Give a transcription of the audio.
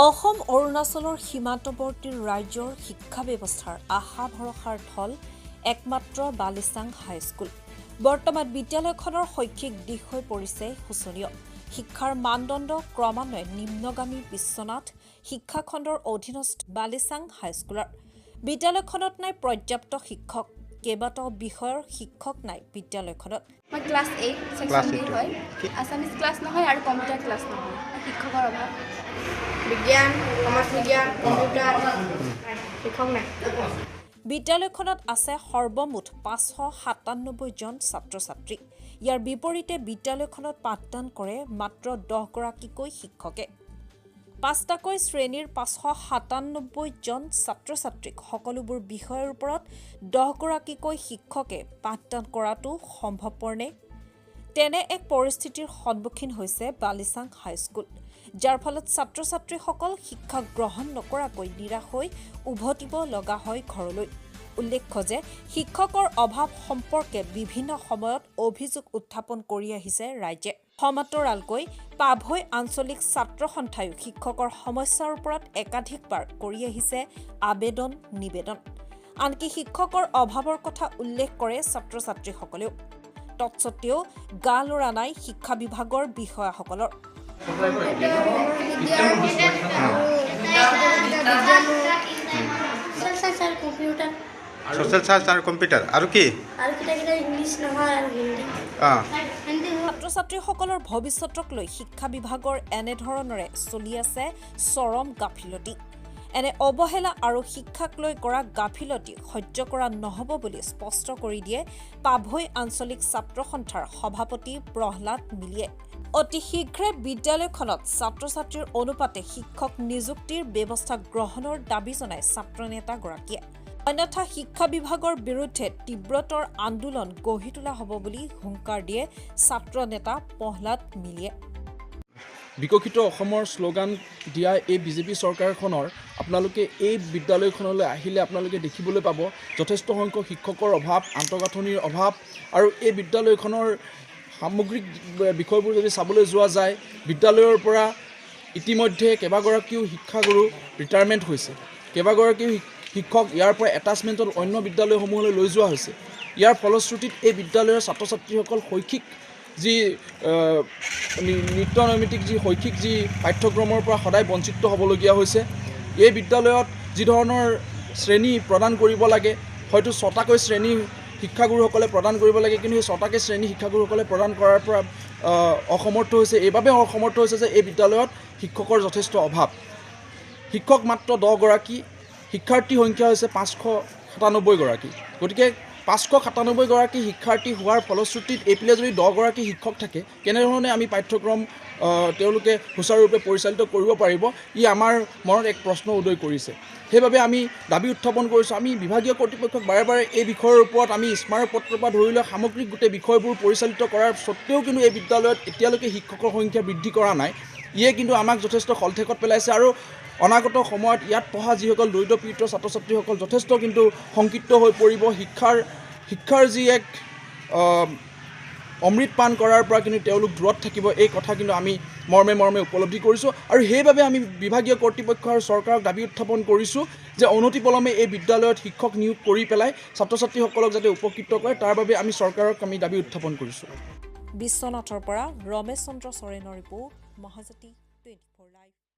অসম অৰুণাচলৰ সীমান্তৱৰ্তী ৰাজ্যৰ শিক্ষা ব্যৱস্থাৰ আশা ভৰসাৰ থল একমাত্ৰ বালিচাং হাইস্কুল। বৰ্তমান বিদ্যালয়খনৰ শৈক্ষিক দিশ হৈ পৰিছে শোচনীয়। শিক্ষাৰ মানদণ্ড ক্ৰমান্বয়ে নিম্নগামী বিশ্বনাথ শিক্ষাখণ্ডৰ অধীনস্থ বালিচাং হাইস্কুলৰ। বিদ্যালয়খনত নাই পৰ্যাপ্ত শিক্ষক, কেইবাটাও বিষয়ৰ শিক্ষক নাই বিদ্যালয়খনত। মই ক্লাছ 8 সেকশন বি হয়। আসামিজ ক্লাছ নহয় আৰু কম্পিউটাৰ ক্লাছ নহয়। শিক্ষকৰ অভাৱ। বিজ্ঞান, সমাজ বিজ্ঞান, কম্পিউটাৰ শিক্ষক নাই। বিদ্যালয়খনত আছে সৰ্বমুঠ 597 জন ছাত্ৰ-ছাত্ৰী। ইয়াৰ বিপৰীতে বিদ্যালয়খনত পাঠদান কৰে মাত্ৰ 10 গৰাকীকৈ শিক্ষকে। 5টাকৈ শ্ৰেণীৰ 597 জন ছাত্ৰ-ছাত্ৰীক সকলোবোৰ বিষয়ৰ ওপৰত 10 গৰাকীকৈ শিক্ষকে পাঠদান কৰাটো সম্ভৱপৰনে? তেনে এক পৰিস্থিতিৰ সন্মুখীন হৈছে বালিচাং হাইস্কুল, যাৰ ফলত ছাত্ৰ-ছাত্ৰীসকল শিক্ষা গ্ৰহণ নকৰাকৈ নিৰাশ হৈ উভতিব লগা হয় ঘৰলৈ। উল্লেখ্য যে শিক্ষকৰ অভাৱ সম্পৰ্কে বিভিন্ন সময়ত অভিযোগ উত্থাপন কৰি আহিছে ৰাইজে। সমান্তৰালকৈ পাভৈ আঞ্চলিক ছাত্ৰ সন্থায়ো শিক্ষকৰ সমস্যাৰ ওপৰত একাধিকবাৰ কৰি আহিছে আবেদন-নিবেদন। আনকি শিক্ষকৰ অভাৱৰ কথা উল্লেখ কৰে ছাত্ৰ-ছাত্ৰীসকলেও। তৎসত্বেও গা লৰা নাই শিক্ষা বিভাগৰ বিষয়াসকলৰ। সোশ্যাল সায়েন্স আৰু কম্পিউটাৰ আৰু কি ইংলিছ নহয় আৰু হিন্দী। ছাত্ৰ-ছাত্ৰীসকলৰ ভৱিষ্যতক লৈ শিক্ষা বিভাগৰ এনেধৰণৰে চলি আছে চৰম গাফিলতি। এনে অৱহেলা আৰু শিক্ষাক লৈ কৰা গাফিলতি সহ্য কৰা নহ'ব বুলি স্পষ্ট কৰি দিয়ে পাভৈ আঞ্চলিক ছাত্ৰ সন্থাৰ সভাপতি প্ৰহ্লাদ মিলিয়ে। অতি শীঘ্ৰে বিদ্যালয়খনত ছাত্ৰ-ছাত্ৰীৰ অনুপাতে শিক্ষক নিযুক্তিৰ ব্যৱস্থা গ্ৰহণৰ দাবী জনায় ছাত্ৰ নেতাগৰাকীয়ে। অন্যথা শিক্ষা বিভাগৰ বিৰুদ্ধে তীব্ৰতৰ আন্দোলন গঢ়ি তোলা হ'ব বুলি হুংকাৰ দিয়ে ছাত্ৰ নেতা প্ৰহ্লাদ মিলিয়ে। বিকশিত অসমৰ শ্লোগান দিয়া এই বিজেপি চৰকাৰখনৰ আপোনালোকে এই বিদ্যালয়খনলৈ আহিলে আপোনালোকে দেখিবলৈ পাব যথেষ্ট সংখ্যক শিক্ষকৰ অভাৱ, আন্তঃগাঁথনিৰ অভাৱ আৰু এই বিদ্যালয়খনৰ সামগ্ৰিক বিষয়বোৰ যদি চাবলৈ যোৱা যায়, বিদ্যালয়ৰ পৰা ইতিমধ্যে কেইবাগৰাকীও শিক্ষাগুৰু ৰিটায়াৰমেণ্ট হৈছে। কেইবাগৰাকীও শিক্ষক ইয়াৰ পৰা এটাচমেণ্টত অন্য বিদ্যালয়সমূহলৈ লৈ যোৱা হৈছে। ইয়াৰ ফলশ্ৰুতিত এই বিদ্যালয়ৰ ছাত্ৰ ছাত্ৰীসকল শৈক্ষিক যি নিত্যনৈমিত্তিক যি শৈক্ষিক যি পাঠ্যক্ৰমৰ পৰা সদায় বঞ্চিত হ'বলগীয়া হৈছে। এই বিদ্যালয়ত যি ধৰণৰ শ্ৰেণী প্ৰদান কৰিব লাগে, হয়তো 6টাকৈ শ্ৰেণী শিক্ষাগুৰুসকলে প্ৰদান কৰিব লাগে, কিন্তু সেই 6টাকৈ শ্ৰেণী শিক্ষাগুৰুসকলে প্ৰদান কৰাৰ পৰা অসমৰ্থ হৈছে। এইবাবে অসমৰ্থ হৈছে যে এই বিদ্যালয়ত শিক্ষকৰ যথেষ্ট অভাৱ। শিক্ষক মাত্ৰ 10 গৰাকী, শিক্ষাৰ্থীৰ সংখ্যা হৈছে 597 গৰাকী। গতিকে 597 গৰাকী শিক্ষাৰ্থী হোৱাৰ ফলশ্ৰুতিত এইপিনে যদি 10 গৰাকী শিক্ষক থাকে, কেনেধৰণে আমি পাঠ্যক্ৰম তেওঁলোকে সুচাৰুৰূপে পৰিচালিত কৰিব পাৰিব, ই আমাৰ মনত এক প্ৰশ্ন উদয় কৰিছে। সেইবাবে আমি দাবী উত্থাপন কৰিছোঁ। আমি বিভাগীয় কৰ্তৃপক্ষক বাৰে বাৰে এই বিষয়ৰ ওপৰত আমি স্মাৰকপত্ৰৰ পৰা ধৰি লৈ সামগ্ৰিক গোটেই বিষয়বোৰ পৰিচালিত কৰাৰ স্বত্তেও কিন্তু এই বিদ্যালয়ত এতিয়ালৈকে শিক্ষকৰ সংখ্যা বৃদ্ধি কৰা নাই। ইয়ে কিন্তু আমাক যথেষ্ট খলঠেকত পেলাইছে আৰু অনাগত সময়ত ইয়াত পঢ়া যিসকল দৰিদ্ৰ পীড়িত ছাত্ৰ ছাত্ৰীসকল যথেষ্ট কিন্তু শংকিত হৈ পৰিব। শিক্ষাৰ যি এক অমৃত পান কৰাৰ পৰা কিন্তু তেওঁলোক দূৰত থাকিব, এই কথা কিন্তু আমি মৰ্মে উপলব্ধি কৰিছোঁ। আৰু সেইবাবে আমি বিভাগীয় কৰ্তৃপক্ষ আৰু চৰকাৰক দাবী উত্থাপন কৰিছোঁ যে অনতিপলমে এই বিদ্যালয়ত শিক্ষক নিয়োগ কৰি পেলাই ছাত্ৰ ছাত্ৰীসকলক যাতে উপকৃত কৰে, তাৰ বাবে আমি চৰকাৰক দাবী উত্থাপন কৰিছোঁ। বিশ্বনাথৰ পৰা ৰমেশ চন্দ্ৰ চৰেণৰ ৰিপৰ্ট, মহাজ্যোতি।